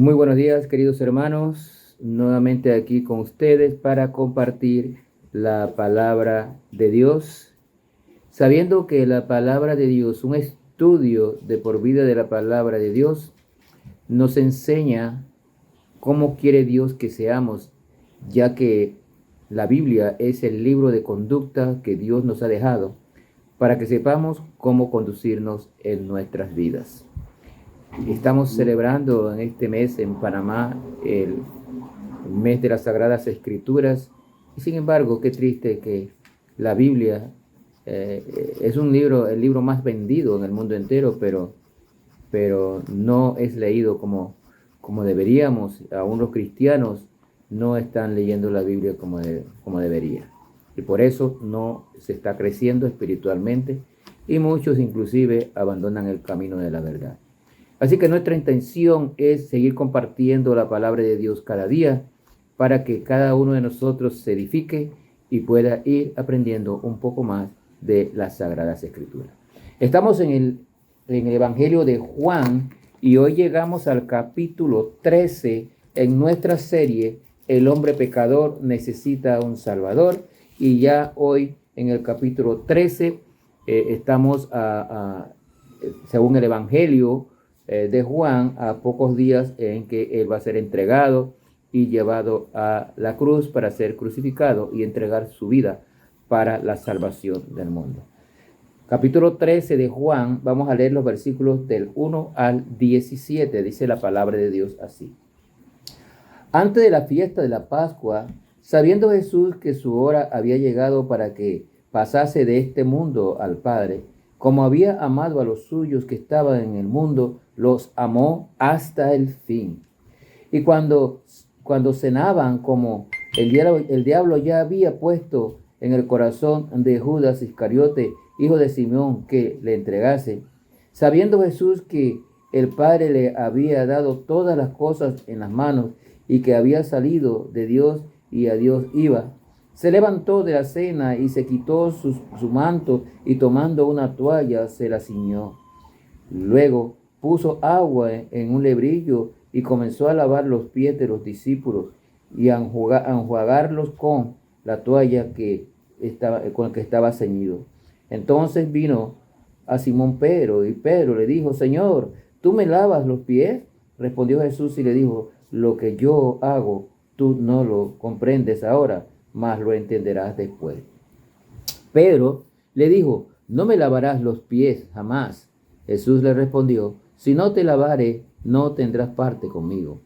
Muy buenos días, queridos hermanos. Nuevamente aquí con ustedes para compartir la palabra de Dios, sabiendo que la palabra de Dios, un estudio de por vida de la palabra de Dios, nos enseña cómo quiere Dios que seamos, ya que la Biblia es el libro de conducta que Dios nos ha dejado para que sepamos cómo conducirnos en nuestras vidas. Estamos celebrando en este mes en Panamá el mes de las Sagradas Escrituras y sin embargo, qué triste que la Biblia es un libro, el libro más vendido en el mundo entero, pero no es leído como deberíamos. Aún los cristianos no están leyendo la Biblia como debería. Y por eso no se está creciendo espiritualmente y muchos inclusive abandonan el camino de la verdad. Así que nuestra intención es seguir compartiendo la palabra de Dios cada día para que cada uno de nosotros se edifique y pueda ir aprendiendo un poco más de las Sagradas Escrituras. Estamos en el Evangelio de Juan y hoy llegamos al capítulo 13 en nuestra serie El hombre pecador necesita un Salvador, y ya hoy en el capítulo 13 estamos según el Evangelio de Juan, a pocos días en que él va a ser entregado y llevado a la cruz para ser crucificado y entregar su vida para la salvación del mundo. Capítulo 13 de Juan, vamos a leer los versículos del 1 al 17, dice la palabra de Dios así. Antes de la fiesta de la Pascua, sabiendo Jesús que su hora había llegado para que pasase de este mundo al Padre, como había amado a los suyos que estaban en el mundo, los amó hasta el fin. Y cuando cenaban, como el diablo ya había puesto en el corazón de Judas Iscariote, hijo de Simón, que le entregase, sabiendo Jesús que el Padre le había dado todas las cosas en las manos y que había salido de Dios y a Dios iba, se levantó de la cena y se quitó su manto y tomando una toalla se la ciñó. Luego puso agua en un lebrillo y comenzó a lavar los pies de los discípulos y a enjuagarlos con la toalla con la que estaba ceñido. Entonces vino a Simón Pedro y Pedro le dijo: Señor, ¿tú me lavas los pies? Respondió Jesús y le dijo: lo que yo hago, tú no lo comprendes ahora, mas lo entenderás después. Pedro le dijo: no me lavarás los pies jamás. Jesús le respondió: si no te lavare, no tendrás parte conmigo.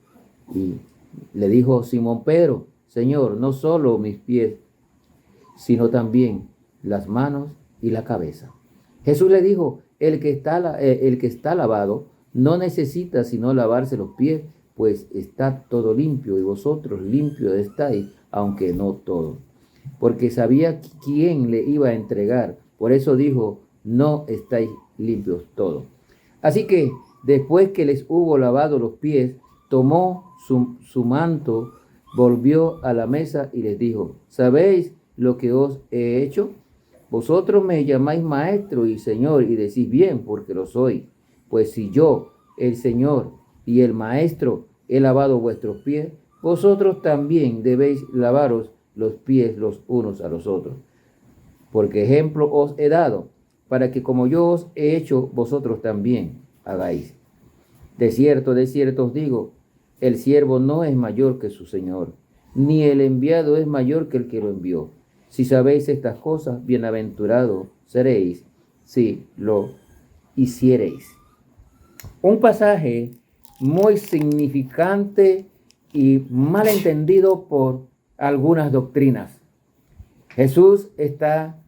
Y le dijo Simón Pedro: Señor, no solo mis pies, sino también las manos y la cabeza. Jesús le dijo: el que está lavado no necesita sino lavarse los pies, pues está todo limpio, y vosotros limpios estáis, aunque no todo. Porque sabía quién le iba a entregar, por eso dijo: no estáis limpios todos. Así que después que les hubo lavado los pies, tomó su manto, volvió a la mesa y les dijo: ¿sabéis lo que os he hecho? Vosotros me llamáis maestro y señor, y decís bien, porque lo soy. Pues si yo, el Señor y el maestro, he lavado vuestros pies, vosotros también debéis lavaros los pies los unos a los otros. Porque ejemplo os he dado, para que como yo os he hecho, vosotros también hagáis. De cierto os digo, el siervo no es mayor que su Señor, ni el enviado es mayor que el que lo envió. Si sabéis estas cosas, bienaventurados seréis si lo hiciereis. Un pasaje muy significante y mal entendido por algunas doctrinas. Jesús está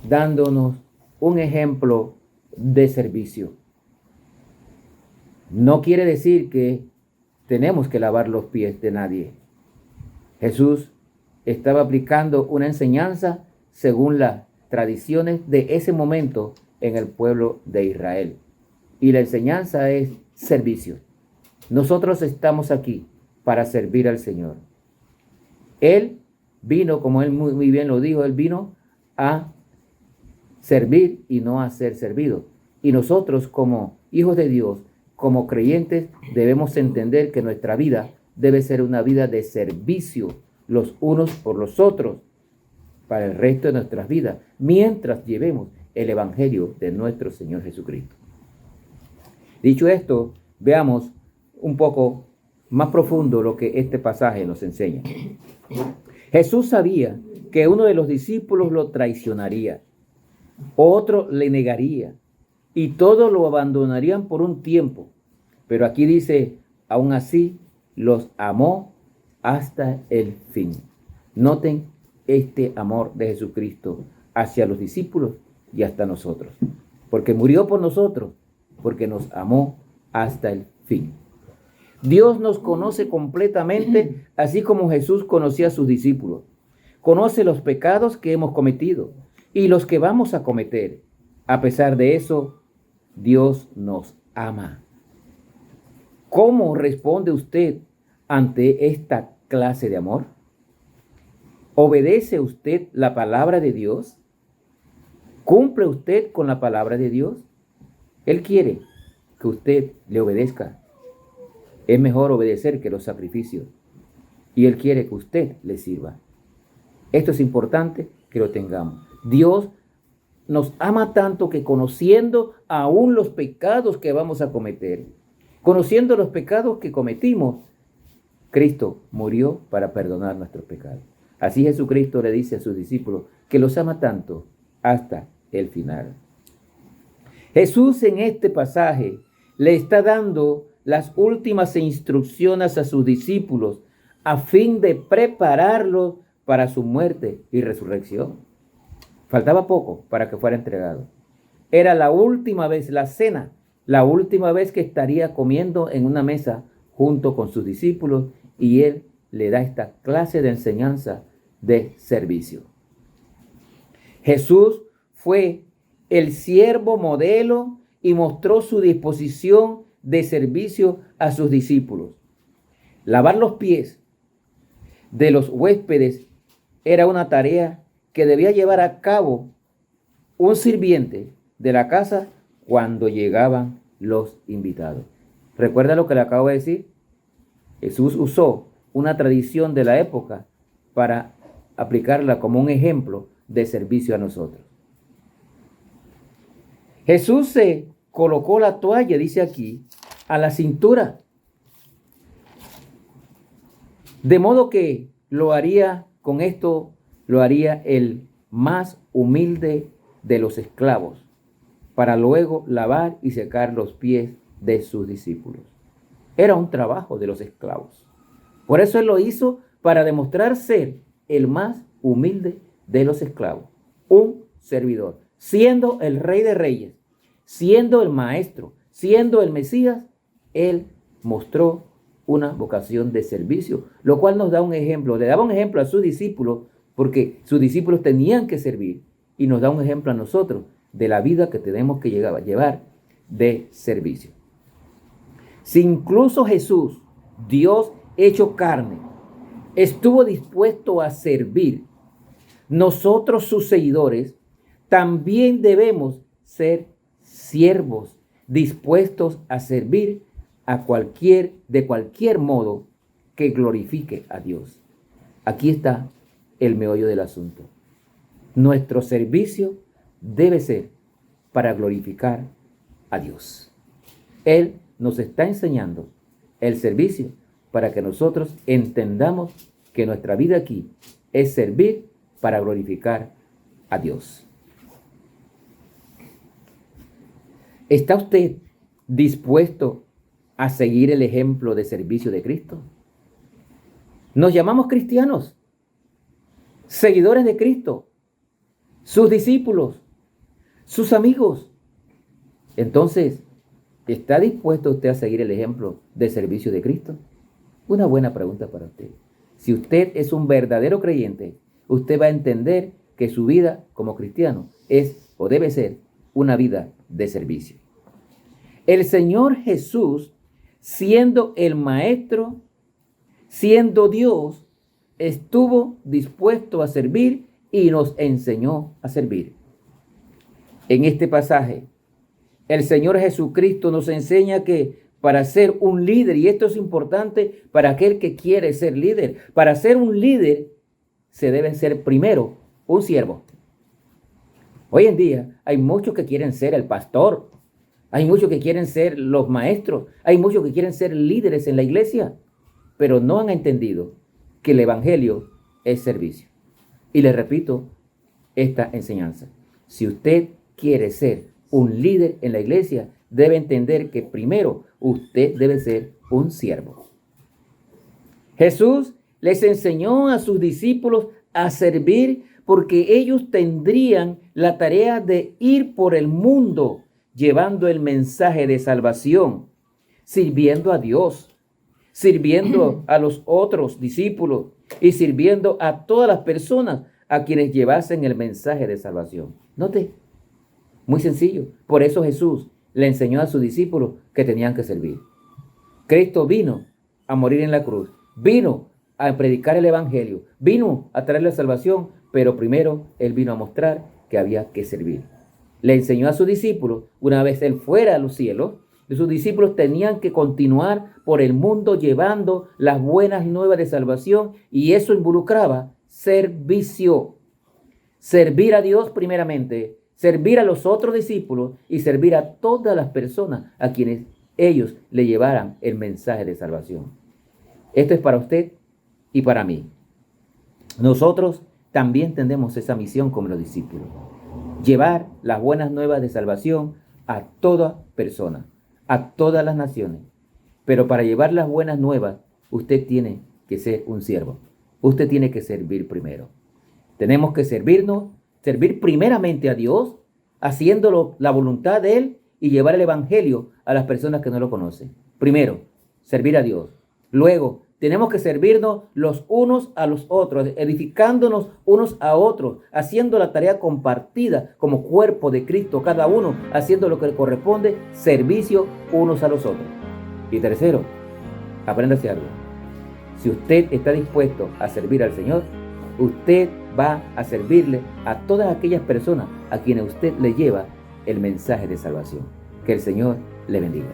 dándonos un ejemplo de servicio. No quiere decir que tenemos que lavar los pies de nadie. Jesús estaba aplicando una enseñanza según las tradiciones de ese momento en el pueblo de Israel. Y la enseñanza es servicio. Nosotros estamos aquí para servir al Señor. Él vino, como él muy bien lo dijo, él vino a servir y no a ser servido. Y nosotros como hijos de Dios como creyentes debemos entender que nuestra vida debe ser una vida de servicio los unos por los otros para el resto de nuestras vidas, mientras llevemos el Evangelio de nuestro Señor Jesucristo. Dicho esto, veamos un poco más profundo lo que este pasaje nos enseña. Jesús sabía que uno de los discípulos lo traicionaría, otro le negaría y todos lo abandonarían por un tiempo. Pero aquí dice, aún así los amó hasta el fin. Noten este amor de Jesucristo hacia los discípulos y hasta nosotros, porque murió por nosotros, porque nos amó hasta el fin. Dios nos conoce completamente, así como Jesús conocía a sus discípulos. Conoce los pecados que hemos cometido y los que vamos a cometer. A pesar de eso, Dios nos ama. ¿Cómo responde usted ante esta clase de amor? ¿Obedece usted la palabra de Dios? ¿Cumple usted con la palabra de Dios? Él quiere que usted le obedezca. Es mejor obedecer que los sacrificios. Y Él quiere que usted le sirva. Esto es importante que lo tengamos. Dios nos ama tanto que conociendo aún los pecados que vamos a cometer, conociendo los pecados que cometimos, Cristo murió para perdonar nuestros pecados. Así Jesucristo le dice a sus discípulos que los ama tanto hasta el final. Jesús en este pasaje le está dando las últimas instrucciones a sus discípulos a fin de prepararlos para su muerte y resurrección. Faltaba poco para que fuera entregado. Era la última vez, la cena, la última vez que estaría comiendo en una mesa junto con sus discípulos, y Él le da esta clase de enseñanza de servicio. Jesús fue el siervo modelo y mostró su disposición de servicio a sus discípulos. Lavar los pies de los huéspedes era una tarea que debía llevar a cabo un sirviente de la casa cuando llegaban los invitados. ¿Recuerda lo que le acabo de decir? Jesús usó una tradición de la época para aplicarla como un ejemplo de servicio a nosotros. Jesús se colocó la toalla, dice aquí, a la cintura, de modo que lo haría el más humilde de los esclavos, para luego lavar y secar los pies de sus discípulos. Era un trabajo de los esclavos. Por eso Él lo hizo, para demostrar ser el más humilde de los esclavos, un servidor, siendo el Rey de Reyes, siendo el Maestro, siendo el Mesías. Él mostró una vocación de servicio, lo cual nos da un ejemplo. Le daba un ejemplo a sus discípulos, porque sus discípulos tenían que servir, y nos da un ejemplo a nosotros de la vida que tenemos que llevar de servicio. Si incluso Jesús, Dios hecho carne, estuvo dispuesto a servir, nosotros sus seguidores también debemos ser siervos dispuestos a servir de cualquier modo que glorifique a Dios. Aquí está el meollo del asunto. Nuestro servicio debe ser para glorificar a Dios. Él nos está enseñando el servicio para que nosotros entendamos que nuestra vida aquí es servir para glorificar a Dios. ¿Está usted dispuesto a seguir el ejemplo de servicio de Cristo? Nos llamamos cristianos, seguidores de Cristo, sus discípulos, sus amigos. Entonces, ¿está dispuesto usted a seguir el ejemplo de servicio de Cristo? Una buena pregunta para usted. Si usted es un verdadero creyente, usted va a entender que su vida como cristiano es o debe ser una vida de servicio. El Señor Jesús, siendo el Maestro, siendo Dios, estuvo dispuesto a servir y nos enseñó a servir. En este pasaje, el Señor Jesucristo nos enseña que para ser un líder, y esto es importante para aquel que quiere ser líder. Para ser un líder se debe ser primero un siervo. Hoy en día hay muchos que quieren ser el pastor, hay muchos que quieren ser los maestros, hay muchos que quieren ser líderes en la iglesia, pero no han entendido que el evangelio es servicio. Y les repito esta enseñanza: si usted quiere ser un líder en la iglesia, debe entender que primero usted debe ser un siervo. Jesús les enseñó a sus discípulos a servir porque ellos tendrían la tarea de ir por el mundo llevando el mensaje de salvación, sirviendo a Dios, sirviendo a los otros discípulos y sirviendo a todas las personas a quienes llevasen el mensaje de salvación. Note, muy sencillo. Por eso Jesús le enseñó a sus discípulos que tenían que servir. Cristo vino a morir en la cruz, vino a predicar el evangelio, vino a traer la salvación, pero primero Él vino a mostrar que había que servir. Le enseñó a sus discípulos, una vez Él fuera a los cielos, sus discípulos tenían que continuar por el mundo llevando las buenas nuevas de salvación, y eso involucraba servicio. Servir a Dios primeramente, servir a los otros discípulos y servir a todas las personas a quienes ellos le llevaran el mensaje de salvación. Esto es para usted y para mí. Nosotros también tenemos esa misión como los discípulos: llevar las buenas nuevas de salvación a toda persona, a todas las naciones. Pero para llevar las buenas nuevas, usted tiene que ser un siervo. Usted tiene que servir primero. Tenemos que servir primeramente a Dios, haciéndolo la voluntad de Él y llevar el evangelio a las personas que no lo conocen. Primero, servir a Dios. Luego, tenemos que servirnos los unos a los otros, edificándonos unos a otros, haciendo la tarea compartida como cuerpo de Cristo, cada uno haciendo lo que le corresponde, servicio unos a los otros. Y tercero, apréndase algo: si usted está dispuesto a servir al Señor, usted va a servirle a todas aquellas personas a quienes usted le lleva el mensaje de salvación. Que el Señor le bendiga.